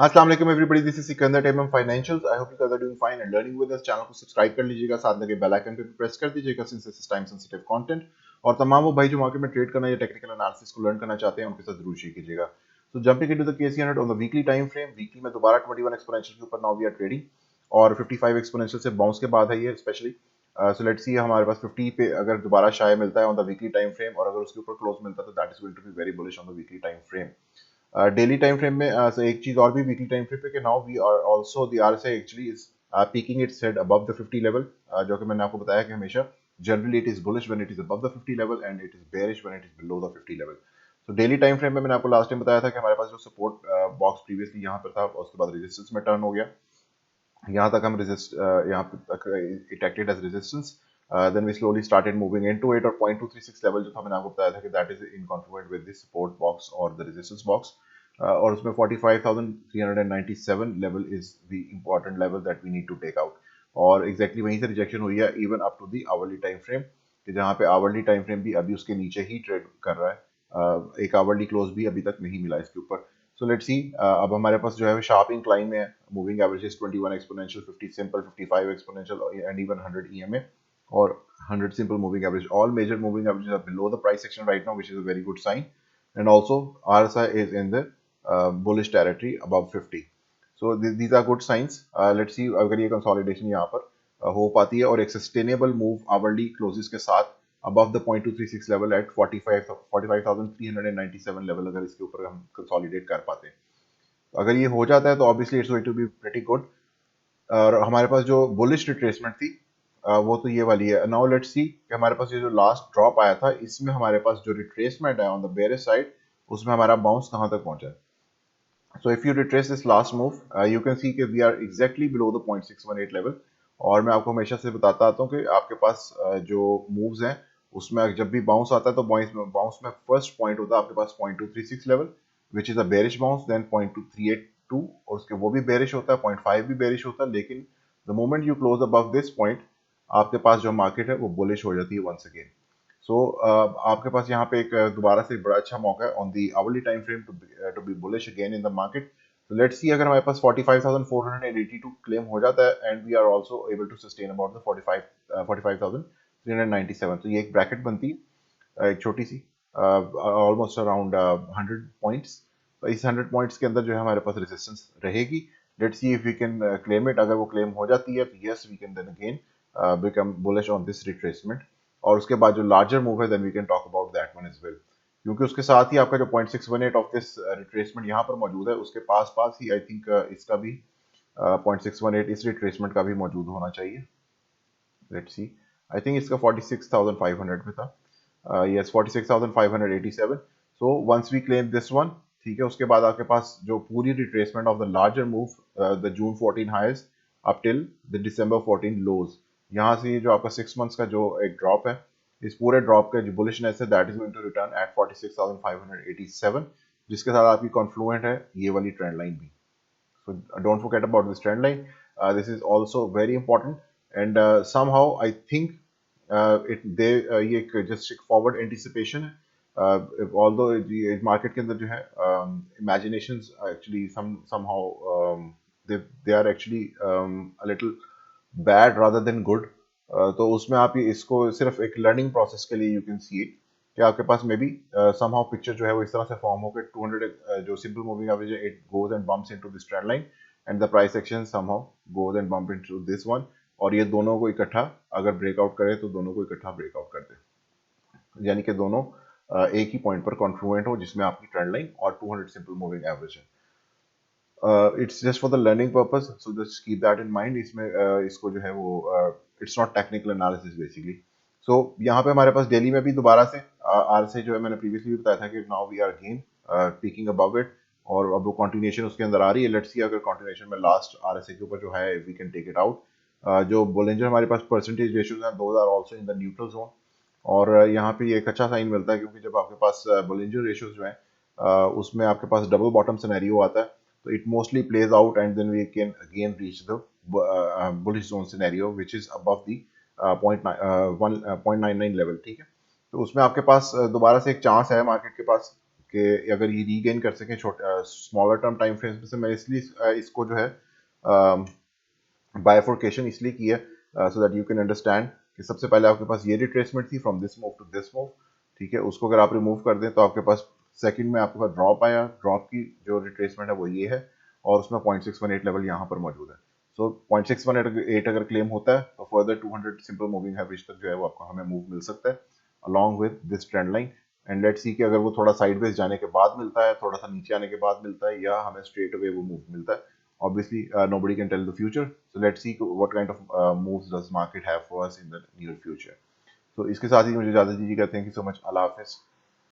अस्सलाम वालेकुम everybody, this is Sikandar टेमम financials. I hope you guys are doing fine and learning with us. Channel को subscribe कर लीजिएगा, साथ लगे बेल आइकन पे भी प्रेस कर दीजिएगा since this is time sensitive content. और तमाम वो भाई जो मार्केट में ट्रेड करना या टेक्निकल एनालिसिस को लर्न करना चाहते हैं उनके साथ जरूर शेयर कीजिएगा। So jumping into the KC 100 on the weekly time frame, weekly में दोबारा 21 एक्सपोनेंशियल के ऊपर नाउ वी आर ट्रेडिंग और 55 एक्सपोनेंशियल से बाउंस के बाद है ये स्पेशली। सो लेट्स सी हमारे पास 50 पे अगर दोबारा शाये मिलता है on the weekly time frame और अगर उसके ऊपर क्लोज मिलता है तो that is going to be very bullish on the weekly time frame. Daily time frame में so एक चीज और भी वीकली टाइम फ्रेम पे कि now we are also the RSI actually is peaking its head above the 50 level, जो कि मैंने आपको बताया कि हमेशा generally it is bullish when it is above the 50 level and it is bearish when it is below the 50 level. तो daily time frame में मैंने आपको लास्ट टाइम बताया था कि हमारे पास जो सपोर्ट बॉक्स प्रीवियसली यहाँ पर था उसके बाद रेजिस्टेंस में टर्न हो गया। यहाँ तक हम रेजिस्ट यहाँ तक it acted as resistance, then we slowly started moving into it और 0.236 लेवल जो था मैंने आपको बताया था कि that is in confluent with the support box और द रेजिस्टेंस बॉक्स। और उसमें 45,397 level is the important level that we need to take out. और एग्जैक्टली वहीं से रिजेक्शन हुई है even up to the hourly time frame, कि जहाँ पे आवरली टाइम फ्रेम भी अभी उसके नीचे ही ट्रेड कर रहा है। एक आवरली क्लोज भी अभी तक नहीं मिला इसके ऊपर। सो लेट्स सी, अब हमारे पास जो है शार्प इंक्लाइन में है, moving averages 21 exponential, 50 simple, 55 exponential and even 100 EMA और 100 simple moving average. All major moving averages are below the price section right now, which is a very good sign. And also RSI is in the bullish territory above 50. So these are good signs. Let's see अगर ये consolidation यहाँ पर हो पाती है और एक sustainable move hourly closes के साथ above the 0.236 level at 45,397 level अगर इसके ऊपर हम consolidate कर पाते हैं, अगर ये हो जाता है तो obviously it's going to be pretty good। और हमारे पास जो बुलिश रिट्रेसमेंट थी वो तो ये वाली है। नाउ लेट्स सी कि हमारे पास ये जो लास्ट ड्रॉप आया था इसमें हमारे पास जो रिट्रेसमेंट है ऑन द बेयरिश साइड उसमें हमारा बाउंस कहाँ तक पहुंचा है। So if you retrace this last move you can see कि we are exactly below the 0.618 level. और मैं आपको हमेशा से बताता आता हूँ कि आपके पास जो मूव्स हैं उसमें जब भी बाउंस आता है तो बाउंस में फर्स्ट पॉइंट होता है आपके पास 0.236 level which is a bearish bounce, then 0.2382 और उसके वो भी बेरिश होता है, 0.5 भी बेरिश होता है, लेकिन the moment you close above this point आपके पास जो मार्केट है वो बुलिश हो जाती है वंस अगेन। सो आपके पास यहाँ पे एक दोबारा से बड़ा अच्छा मौका है on the hourly time frame to be bullish again in the market. तो लेट्स सी अगर हमारे पास 45,482 क्लेम हो जाता है and we are also able to sustain about the 45,397, तो ये एक ब्रैकेट बनती है एक छोटी सी ऑलमोस्ट अराउंड 100 पॉइंट्स। तो इस 100 पॉइंट्स के अंदर जो है हमारे पास रेजिस्टेंस रहेगी। Let's see if we can claim it. अगर वो क्लेम हो जाती है तो yes we can then again become bullish on this retracement. और उसके बाद जो लार्जर मूव है then we can talk about that one as well, क्योंकि उसके साथ ही आपका जो 0.618 ऑफ दिस रिट्रेसमेंट यहाँ पर मौजूद है उसके पास पास ही आई थिंक इसका भी 0.618 इस रिट्रेसमेंट का भी मौजूद होना चाहिए। लेट्स सी, आई थिंक इसका 46,500 में था। Yes 46,587। So once we claim this one, ठीक है, उसके बाद आपके पास जो पूरी retracement of the larger move the June 14 highs up till the December 14 lows, यहाँ से जो आपका 6 मंथ्स का जो एक ड्रॉप है इस पूरे ड्रॉप का जो बुलिशनेस है that is going to return at 46,587, जिसके साथ आपकी कॉन्फ्लुएंट है ये वाली ट्रेंड लाइन भी। So don't forget about this trend line. This is also very important, and somehow I think it they ये just एक forward anticipation है। Although ये market के अंदर जो है imaginations actually somehow they are actually a little bad rather than good। तो उसमें आप इसको सिर्फ एक लर्निंग प्रोसेस के लिए यू कैन सी इट कि आपके पास मे बी समहाउ पिक्चर जो है वो इस तरह से फॉर्म हो कि 200 जो सिंपल मूविंग एवरेज है it goes and bumps into this trend line and the price action somehow goes and bump into this one, और ये दोनों को इकट्ठा अगर ब्रेकआउट करे तो दोनों को इकट्ठा ब्रेकआउट कर दे, यानी कि दोनों एक ही पॉइंट पर कॉन्फ्लुएंट हो जिसमें आपकी ट्रेंड लाइन और 200 सिंपल मूविंग एवरेज है। It's just for the learning purpose, so just keep that in mind. इसमें इसको जो है वो it's not technical analysis basically. So यहाँ पे हमारे पास डेली में भी दोबारा से आर से जो है मैंने प्रीवियसली भी बताया था कि now we are again peaking above it और अब वो कंटिन्यूएशन उसके अंदर आ रही है। लेट्स सी अगर कंटिन्यूएशन में लास्ट आर के ऊपर जो है we can take it out. जो बोलिंजर हमारे पास परसेंटेज रेशियोज हैं those are also in the neutral zone, और यहाँ पे एक अच्छा साइन मिलता है क्योंकि जब आपके पास बोलिंजर रेशियोज जो है उसमें आपके पास डबल बॉटम सिनेरियो आता है तो it mostly plays out and then we can again reach the bullish zone scenario which is above the 0.99 level, ठीक है। तो उसमें आपके पास दोबारा से एक चांस है मार्केट के पास कि अगर ये रीगेन कर सकें छोटे स्मॉलर टर्म टाइम फ्रेम्स में से, मैं इसलिए इसको जो है बायफोर्केशन इसलिए की है so that you can understand कि सबसे पहले आपके पास ये रिट्रेसमेंट थी from this move to this move, ठीक है, उसको अगर आप रिमूव कर दें तो आपके पास सेकंड में आपके पास ड्रॉप आया, ड्रॉप की जो रिट्रेसमेंट है वो ये है, और उसमें 0.618 लेवल यहाँ पर मौजूद है। सो 0.618 अगर क्लेम होता है तो फर्दर 200 सिंपल मूविंग एवरेज तक जो है वो आपको हमें मूव मिल सकता है along with this trend line. And let's see कि अगर वो थोड़ा साइडवेज जाने के बाद मिलता है, थोड़ा सा नीचे आने के बाद मिलता है, या हमें स्ट्रेट अवे वो मूव मिलता है। Obviously, nobody can tell the future. So let's see what kind of moves does market have for us in the near future. So इसके साथ ही मुझे इजाज़त दीजिए, कहते हैं कि सो मच, अल्लाह हाफिज़।